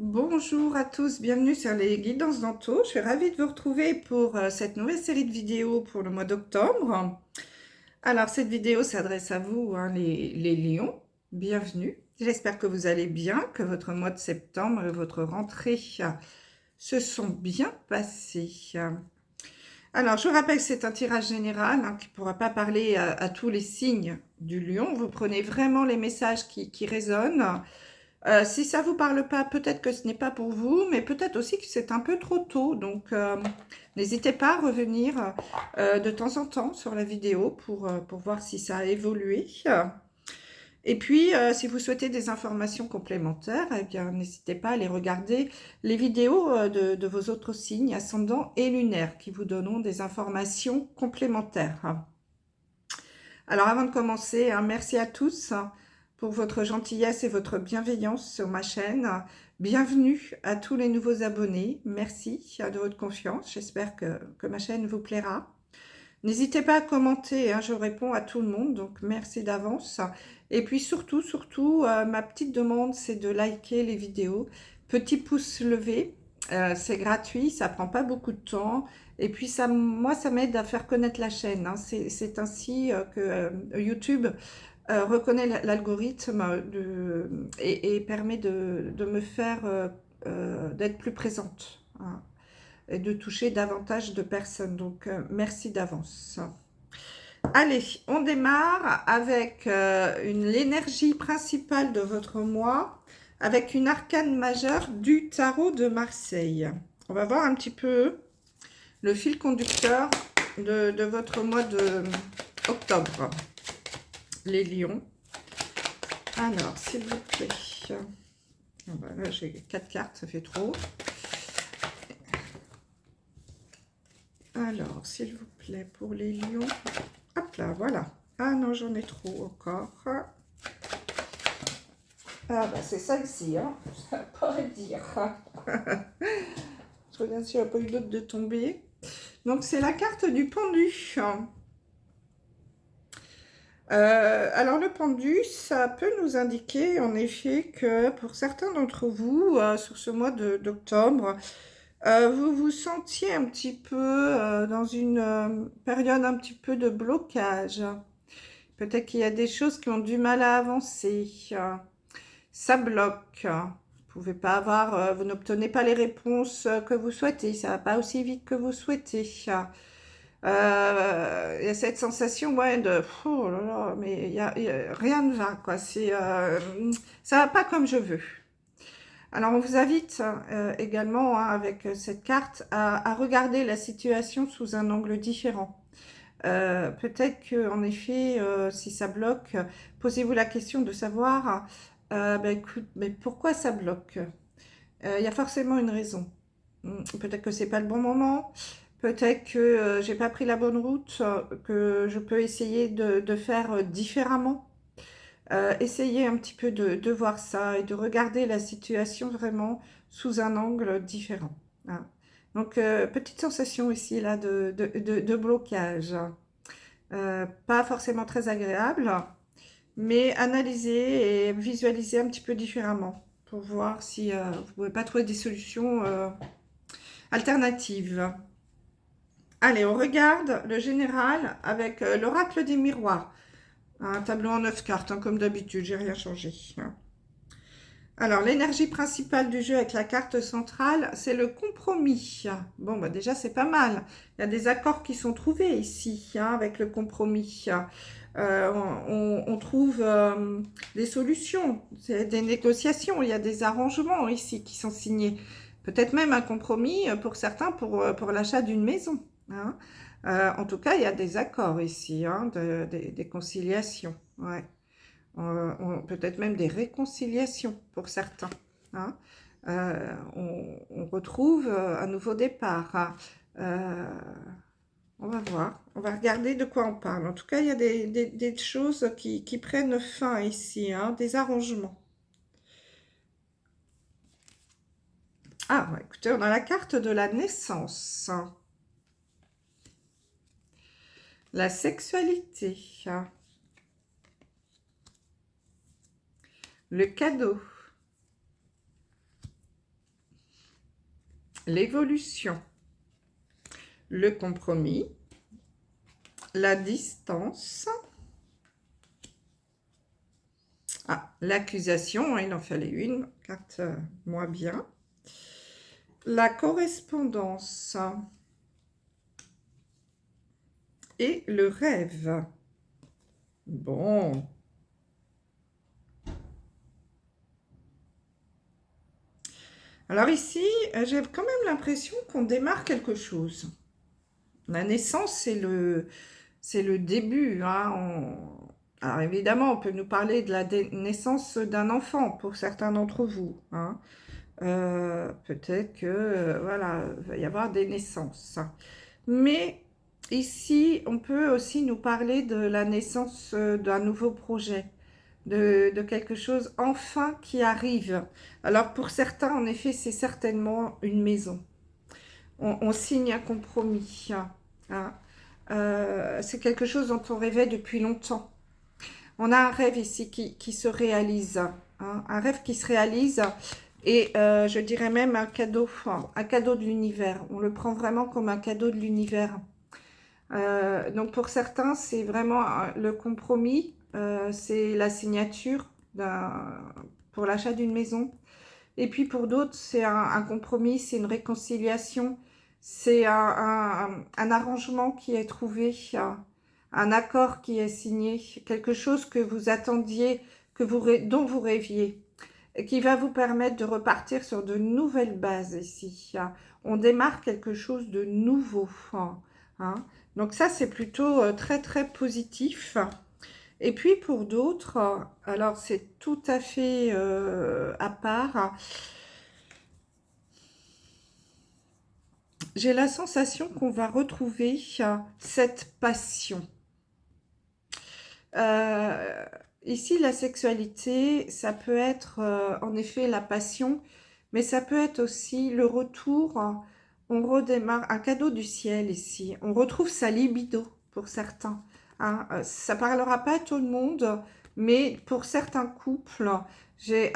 Bonjour à tous, bienvenue sur les guidances d'Anto. Je suis ravie de vous retrouver pour cette nouvelle série de vidéos pour le mois d'octobre. Alors, cette vidéo s'adresse à vous, hein, les lions. Bienvenue. J'espère que vous allez bien, que votre mois de septembre et votre rentrée se sont bien passés. Alors, je vous rappelle que c'est un tirage général qui ne pourra pas parler à tous les signes du lion. Vous prenez vraiment les messages qui résonnent. Si ça vous parle pas, peut-être que ce n'est pas pour vous, mais peut-être aussi que c'est un peu trop tôt. Donc, n'hésitez pas à revenir de temps en temps sur la vidéo pour voir si ça a évolué. Et puis, si vous souhaitez des informations complémentaires, eh bien, n'hésitez pas à aller regarder les vidéos de vos autres signes, ascendants et lunaires, qui vous donneront des informations complémentaires. Alors, avant de commencer, merci à tous pour votre gentillesse et votre bienveillance sur ma chaîne. Bienvenue à tous les nouveaux abonnés. Merci de votre confiance. J'espère que ma chaîne vous plaira. N'hésitez pas à commenter, je réponds à tout le monde, donc merci d'avance. Et puis surtout, ma petite demande, c'est de liker les vidéos. Petit pouce levé, c'est gratuit, ça prend pas beaucoup de temps. Et puis moi, ça m'aide à faire connaître la chaîne. C'est ainsi que YouTube reconnaît l'algorithme et permet de me faire d'être plus présente, hein, et de toucher davantage de personnes. Donc, merci d'avance. Allez, on démarre avec l'énergie principale de votre mois, avec une arcane majeure du tarot de Marseille. On va voir un petit peu le fil conducteur de votre mois de octobre. Les lions. Alors, s'il vous plaît. Là, j'ai 4 cartes, ça fait trop. Alors, s'il vous plaît, pour les lions. Hop là, voilà. Ah non, j'en ai trop encore. Ah bah c'est celle-ci, hein. Ça va pas dire. Je regarde s'il n'y a pas eu d'autres de tomber. Donc, c'est la carte du pendu. Alors, le pendu, ça peut nous indiquer en effet que pour certains d'entre vous, sur ce mois d'octobre, vous vous sentiez un petit peu dans une période un petit peu de blocage. Peut-être qu'il y a des choses qui ont du mal à avancer. Ça bloque. Vous pouvez pas avoir, vous n'obtenez pas les réponses que vous souhaitez. Ça va pas aussi vite que vous souhaitez. Il y a cette sensation, ouais, de oh là là, mais rien ne va, quoi. Ça va pas comme je veux. Alors, on vous invite également, avec cette carte, à regarder la situation sous un angle différent. Peut-être que, en effet, si ça bloque, posez-vous la question de savoir, écoute, mais pourquoi ça bloque? Il y a forcément une raison. Peut-être que c'est pas le bon moment. Peut-être que j'ai pas pris la bonne route, que je peux essayer de faire différemment. Essayez un petit peu de voir ça et de regarder la situation vraiment sous un angle différent, hein. Donc, petite sensation ici là de blocage. Pas forcément très agréable, mais analysez et visualisez un petit peu différemment pour voir si vous ne pouvez pas trouver des solutions alternatives. Allez, on regarde le général avec l'oracle des miroirs. Un tableau en 9 cartes, comme d'habitude, j'ai rien changé. Alors, l'énergie principale du jeu avec la carte centrale, c'est le compromis. Bon, bah déjà, c'est pas mal. Il y a des accords qui sont trouvés ici, avec le compromis. On trouve des solutions, c'est des négociations, il y a des arrangements ici qui sont signés. Peut-être même un compromis pour certains pour l'achat d'une maison, hein. En tout cas, il y a des accords ici, des conciliations. Ouais. Peut-être même des réconciliations pour certains, hein. On retrouve un nouveau départ, hein. On va voir, on va regarder de quoi on parle. En tout cas, il y a des choses qui prennent fin ici, hein, des arrangements. Ah, ouais, écoutez, on a la carte de la naissance, la sexualité, le cadeau, l'évolution, le compromis, la distance, l'accusation, il en fallait une, carte-moi bien, la correspondance et le rêve. Bon. Alors ici, j'ai quand même l'impression qu'on démarre quelque chose. La naissance, c'est le début. Hein. Alors évidemment, on peut nous parler de la naissance d'un enfant pour certains d'entre vous. Hein. Peut-être que, voilà, il va y avoir des naissances. Mais ici, on peut aussi nous parler de la naissance d'un nouveau projet, de quelque chose enfin qui arrive. Alors pour certains, en effet, c'est certainement une maison. On signe un compromis. Hein. C'est quelque chose dont on rêvait depuis longtemps. On a un rêve ici qui se réalise. Hein. Un rêve qui se réalise et je dirais même un cadeau de l'univers. On le prend vraiment comme un cadeau de l'univers. Donc pour certains, c'est vraiment le compromis, c'est la signature pour l'achat d'une maison. Et puis pour d'autres, c'est un compromis, c'est une réconciliation, c'est un arrangement qui est trouvé, un accord qui est signé, quelque chose que vous attendiez, dont vous rêviez, et qui va vous permettre de repartir sur de nouvelles bases ici. On démarre quelque chose de nouveau. Hein. Donc ça, c'est plutôt très très positif. Et puis pour d'autres, alors c'est tout à fait à part. J'ai la sensation qu'on va retrouver cette passion. Ici, la sexualité, ça peut être en effet la passion, mais ça peut être aussi le retour. On redémarre, un cadeau du ciel ici. On retrouve sa libido pour certains. Hein. Ça ne parlera pas à tout le monde, mais pour certains couples, il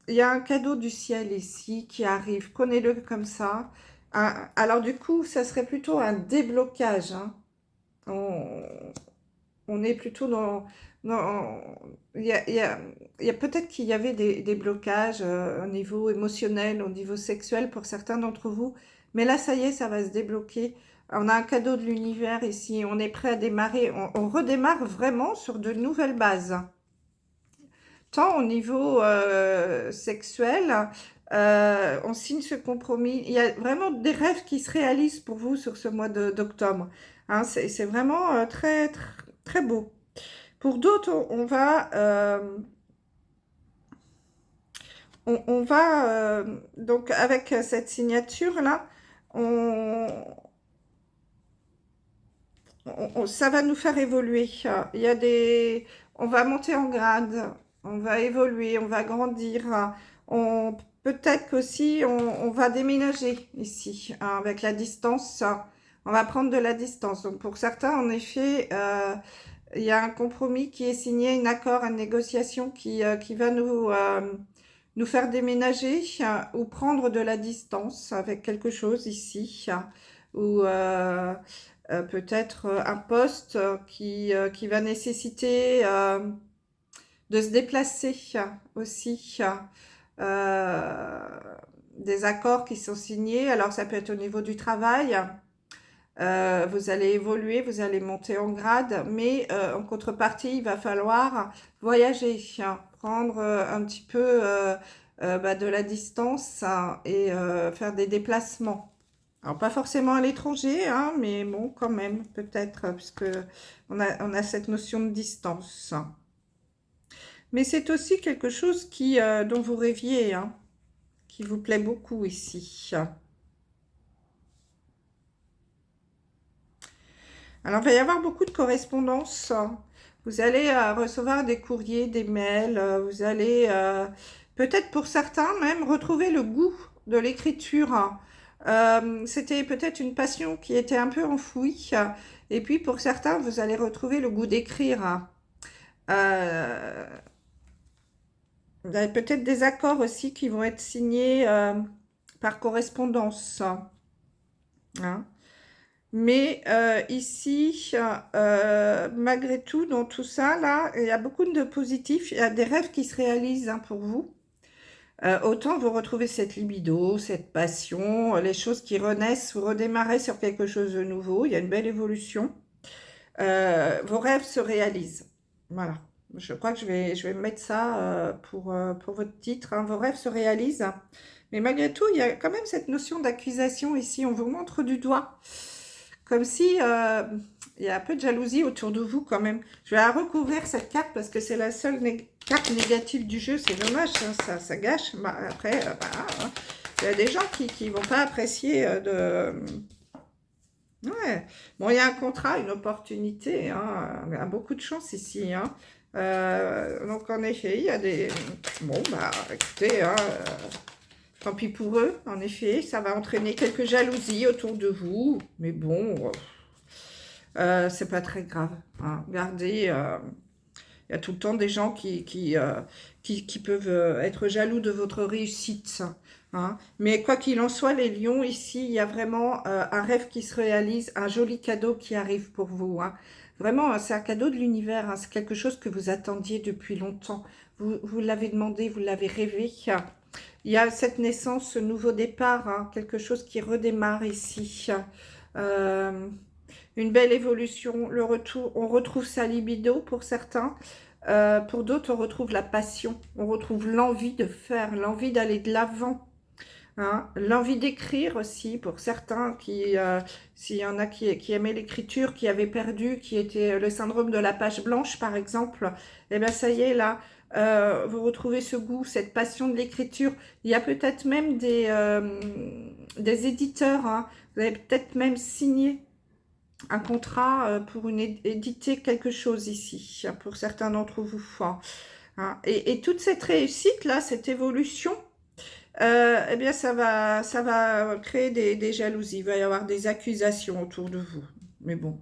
y a un cadeau du ciel ici qui arrive. Prenez-le comme ça. Alors du coup, ça serait plutôt un déblocage. Hein. On est plutôt dans... il y a peut-être qu'il y avait des blocages au niveau émotionnel, au niveau sexuel pour certains d'entre vous. Mais là, ça y est, ça va se débloquer. On a un cadeau de l'univers ici. On est prêt à démarrer. On redémarre vraiment sur de nouvelles bases. Tant au niveau sexuel, on signe ce compromis. Il y a vraiment des rêves qui se réalisent pour vous sur ce mois d'octobre. Hein, c'est vraiment très, très, très beau. Pour d'autres, on va donc avec cette signature-là, ça va nous faire évoluer. Il y a on va monter en grade, on va évoluer, on va grandir. Peut-être qu'aussi on va déménager ici, hein, avec la distance. On va prendre de la distance. Donc pour certains, en effet, il y a un compromis qui est signé, un accord, une négociation qui va nous faire déménager ou prendre de la distance avec quelque chose ici, ou peut-être un poste qui va nécessiter de se déplacer aussi. Des accords qui sont signés, alors ça peut être au niveau du travail. Vous allez évoluer, vous allez monter en grade, mais en contrepartie, il va falloir voyager, prendre un petit peu de la distance et faire des déplacements. Alors, pas forcément à l'étranger, hein, mais bon, quand même, peut-être, puisque on a cette notion de distance. Mais c'est aussi quelque chose dont vous rêviez, hein, qui vous plaît beaucoup ici. Alors, il va y avoir beaucoup de correspondances. Vous allez recevoir des courriers, des mails. Vous allez, peut-être pour certains même, retrouver le goût de l'écriture. C'était peut-être une passion qui était un peu enfouie. Et puis, pour certains, vous allez retrouver le goût d'écrire. Vous avez peut-être des accords aussi qui vont être signés par correspondance. Hein. Mais ici, malgré tout, dans tout ça, là, il y a beaucoup de positifs. Il y a des rêves qui se réalisent hein, pour vous. Autant vous retrouvez cette libido, cette passion, les choses qui renaissent, vous redémarrez sur quelque chose de nouveau. Il y a une belle évolution. Vos rêves se réalisent. Voilà. Je crois que je vais mettre ça pour votre titre. Hein. Vos rêves se réalisent. Mais malgré tout, il y a quand même cette notion d'accusation ici. On vous montre du doigt. Comme si il y a un peu de jalousie autour de vous quand même. Je vais recouvrir cette carte parce que c'est la seule carte négative du jeu. C'est dommage, hein, ça gâche. Bah, après, voilà, hein. Il y a des gens qui ne vont pas apprécier Ouais. Bon, il y a un contrat, une opportunité. Hein. Il y a beaucoup de chance ici. Hein. Donc, en effet, il y a des... Bon, bah, écoutez, hein, tant pis pour eux. En effet, ça va entraîner quelques jalousies autour de vous. Mais bon, c'est pas très grave. Hein. Regardez, il y a tout le temps des gens qui peuvent être jaloux de votre réussite. Hein. Mais quoi qu'il en soit, les lions, ici, il y a vraiment un rêve qui se réalise, un joli cadeau qui arrive pour vous. Hein. Vraiment, c'est un cadeau de l'univers. Hein. C'est quelque chose que vous attendiez depuis longtemps. Vous l'avez demandé, vous l'avez rêvé. Il y a cette naissance, ce nouveau départ, hein, quelque chose qui redémarre ici. Une belle évolution, le retour, on retrouve sa libido pour certains. Pour d'autres, on retrouve la passion, on retrouve l'envie de faire, l'envie d'aller de l'avant. Hein, l'envie d'écrire aussi, pour certains, s'il y en a qui aimaient l'écriture, qui avaient perdu, qui était le syndrome de la page blanche, par exemple, et bien ça y est, là, vous retrouvez ce goût, cette passion de l'écriture. Il y a peut-être même des éditeurs, hein, vous avez peut-être même signé un contrat pour éditer quelque chose ici, hein, pour certains d'entre vous. Hein. Et toute cette réussite-là, cette évolution, eh bien, ça va créer des jalousies. Il va y avoir des accusations autour de vous. Mais bon,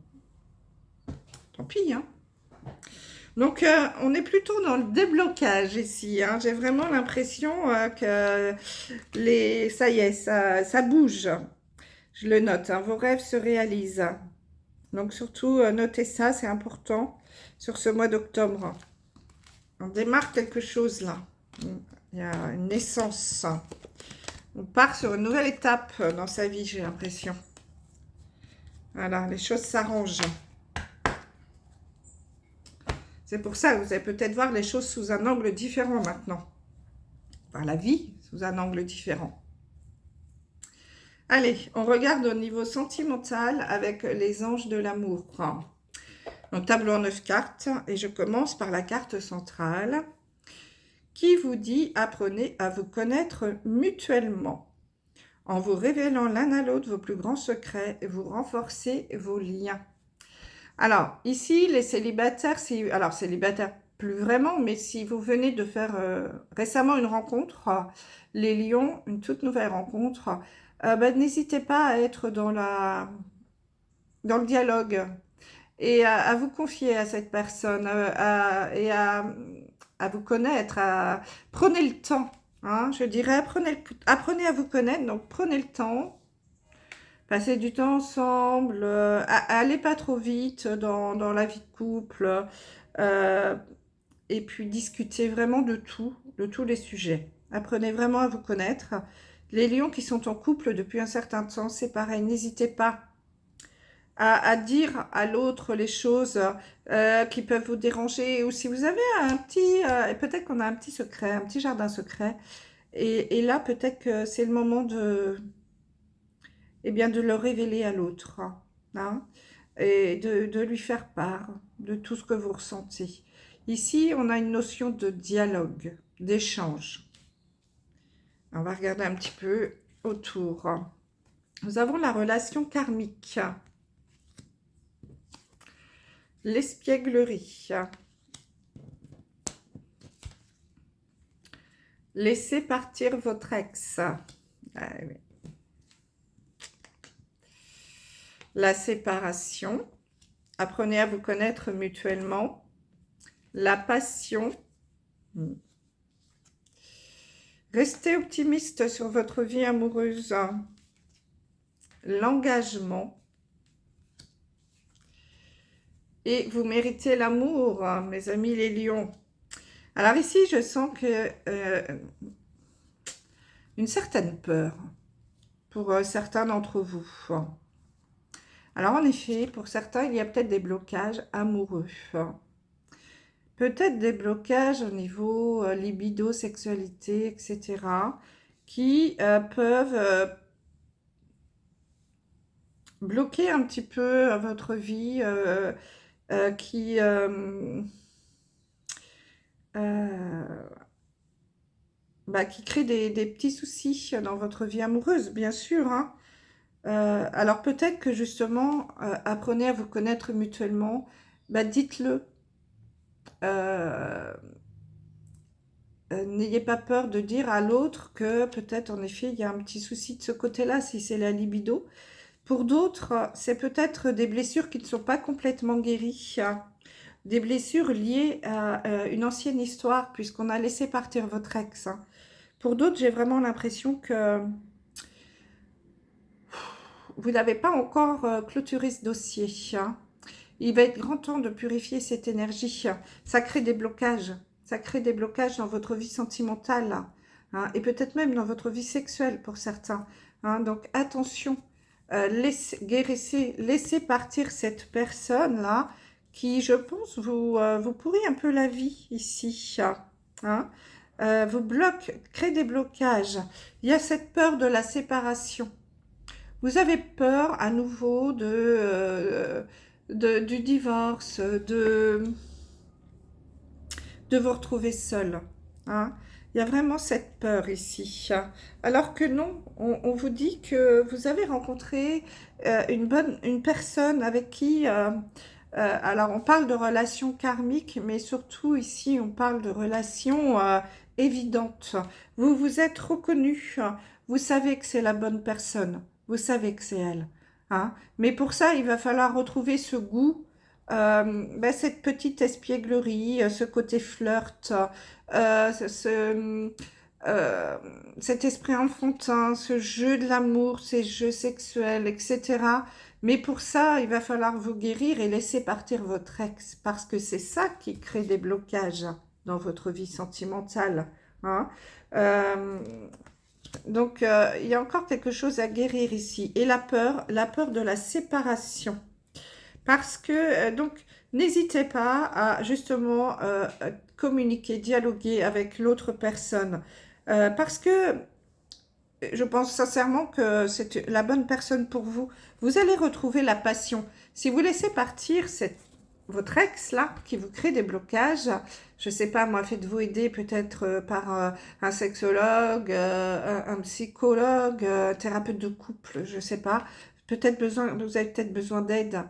tant pis. Hein. Donc, on est plutôt dans le déblocage ici. Hein. J'ai vraiment l'impression que ça y est, ça bouge. Je le note. Hein. Vos rêves se réalisent. Donc, surtout, notez ça, c'est important sur ce mois d'octobre. On démarre quelque chose là. Il y a une naissance. On part sur une nouvelle étape dans sa vie, j'ai l'impression. Voilà, les choses s'arrangent. C'est pour ça que vous allez peut-être voir les choses sous un angle différent maintenant. Enfin, la vie sous un angle différent. Allez, on regarde au niveau sentimental avec les anges de l'amour. Donc, tableau en 9 cartes. Et je commence par la carte centrale qui vous dit « Apprenez à vous connaître mutuellement. En vous révélant l'un à l'autre vos plus grands secrets, vous renforcez vos liens. » Alors, ici, les célibataires, alors célibataires plus vraiment, mais si vous venez de faire récemment une rencontre, les lions, une toute nouvelle rencontre, n'hésitez pas à être dans le dialogue et à vous confier à cette personne et à vous connaître. Prenez le temps, hein, je dirais, apprenez à vous connaître, donc prenez le temps. Passez du temps ensemble, allez pas trop vite dans la vie de couple, et puis discutez vraiment de tous les sujets. Apprenez vraiment à vous connaître. Les lions qui sont en couple depuis un certain temps, c'est pareil, n'hésitez pas à dire à l'autre les choses qui peuvent vous déranger, ou si vous avez un petit, peut-être qu'on a un petit secret, un petit jardin secret, et là peut-être que c'est le moment eh bien, de le révéler à l'autre, hein, et de lui faire part de tout ce que vous ressentez. Ici, on a une notion de dialogue, d'échange. On va regarder un petit peu autour. Nous avons la relation karmique, l'espièglerie, laissez partir votre ex. Ah, oui. La séparation, apprenez à vous connaître mutuellement, la passion, Restez optimiste sur votre vie amoureuse. L'engagement. Et vous méritez l'amour, mes amis les lions. Alors ici, je sens que une certaine peur pour certains d'entre vous. Alors en effet, pour certains, il y a peut-être des blocages amoureux. Peut-être des blocages au niveau libido, sexualité, etc. qui peuvent bloquer un petit peu votre vie, qui crée des petits soucis dans votre vie amoureuse, bien sûr. Hein. Alors peut-être que justement, apprenez à vous connaître mutuellement, dites-le. N'ayez pas peur de dire à l'autre que peut-être en effet il y a un petit souci de ce côté-là, si c'est la libido. Pour d'autres, c'est peut-être des blessures qui ne sont pas complètement guéries, des blessures liées à une ancienne histoire, puisqu'on a laissé partir votre ex. Hein. Pour d'autres, j'ai vraiment l'impression que vous n'avez pas encore clôturé ce dossier. Hein. Il va être grand temps de purifier cette énergie. Ça crée des blocages. Ça crée des blocages dans votre vie sentimentale. Hein, et peut-être même dans votre vie sexuelle pour certains. Hein, donc attention. Guérissez, laissez partir cette personne-là qui, je pense, vous pourrit un peu la vie ici. Hein, vous bloque, crée des blocages. Il y a cette peur de la séparation. Vous avez peur à nouveau du divorce, de vous retrouver seul. Hein. Il y a vraiment cette peur ici. Alors que non, on vous dit que vous avez rencontré une personne avec qui... alors, on parle de relations karmiques, mais surtout ici, on parle de relations évidentes. Vous vous êtes reconnu. Vous savez que c'est la bonne personne. Vous savez que c'est elle. Hein. Mais pour ça, il va falloir retrouver ce goût, cette petite espièglerie, ce côté flirt, cet esprit enfantin, ce jeu de l'amour, ces jeux sexuels, etc. Mais pour ça, il va falloir vous guérir et laisser partir votre ex, parce que c'est ça qui crée des blocages dans votre vie sentimentale. Hein. Donc, il y a encore quelque chose à guérir ici. Et la peur de la séparation. Parce que, donc, n'hésitez pas à justement communiquer, dialoguer avec l'autre personne. Parce que je pense sincèrement que c'est la bonne personne pour vous. Vous allez retrouver la passion. Si vous laissez partir votre ex là, qui vous crée des blocages, je sais pas moi, faites-vous aider peut-être par un sexologue, un psychologue, thérapeute de couple, je sais pas. Vous avez peut-être besoin d'aide.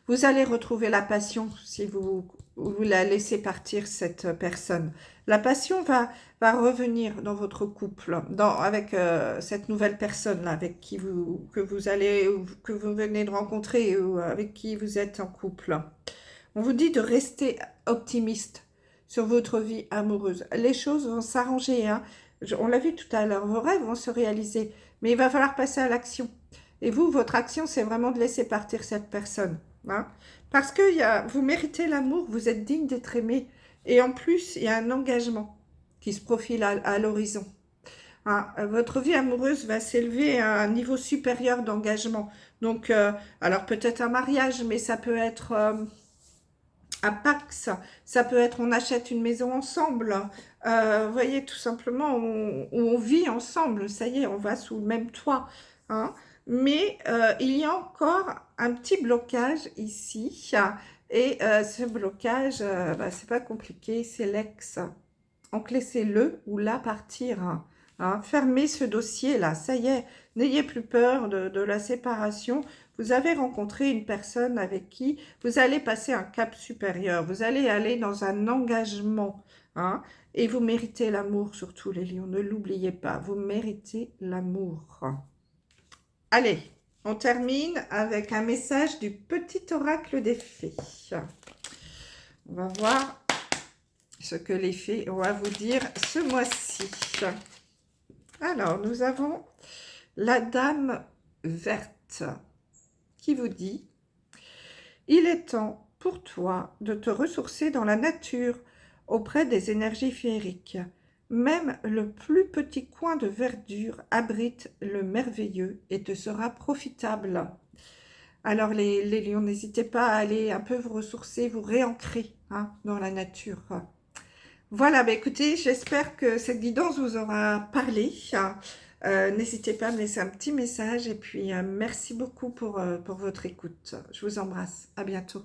Vous allez retrouver la passion si vous la laissez partir, cette personne. La passion va revenir dans votre couple, avec cette nouvelle personne-là, avec qui que vous venez de rencontrer, ou avec qui vous êtes en couple. On vous dit de rester optimiste sur votre vie amoureuse. Les choses vont s'arranger. Hein. On l'a vu tout à l'heure, vos rêves vont se réaliser. Mais il va falloir passer à l'action. Et vous, votre action, c'est vraiment de laisser partir cette personne. Hein. Parce que vous méritez l'amour, vous êtes digne d'être aimé. Et en plus, il y a un engagement qui se profile à l'horizon. Hein, votre vie amoureuse va s'élever à un niveau supérieur d'engagement. Donc, alors peut-être un mariage, mais ça peut être un Pax, ça peut être on achète une maison ensemble. Vous voyez, tout simplement, on vit ensemble, ça y est, on va sous le même toit. Hein. Mais il y a encore un petit blocage ici. Et ce blocage, c'est pas compliqué, c'est l'ex. Donc laissez-le ou la partir. Hein. Fermez ce dossier-là, ça y est. N'ayez plus peur de la séparation. Vous avez rencontré une personne avec qui vous allez passer un cap supérieur. Vous allez aller dans un engagement. Hein. Et vous méritez l'amour, surtout les lions. Ne l'oubliez pas, vous méritez l'amour. Allez, on termine avec un message du petit oracle des fées. On va voir ce que les fées ont à vous dire ce mois-ci. Alors, nous avons la dame verte qui vous dit: il est temps pour toi de te ressourcer dans la nature auprès des énergies féeriques. Même le plus petit coin de verdure abrite le merveilleux et te sera profitable. Alors les lions, n'hésitez pas à aller un peu vous ressourcer, vous réancrer hein, dans la nature. Voilà, bah écoutez, j'espère que cette guidance vous aura parlé. N'hésitez pas à me laisser un petit message et puis merci beaucoup pour votre écoute. Je vous embrasse. À bientôt.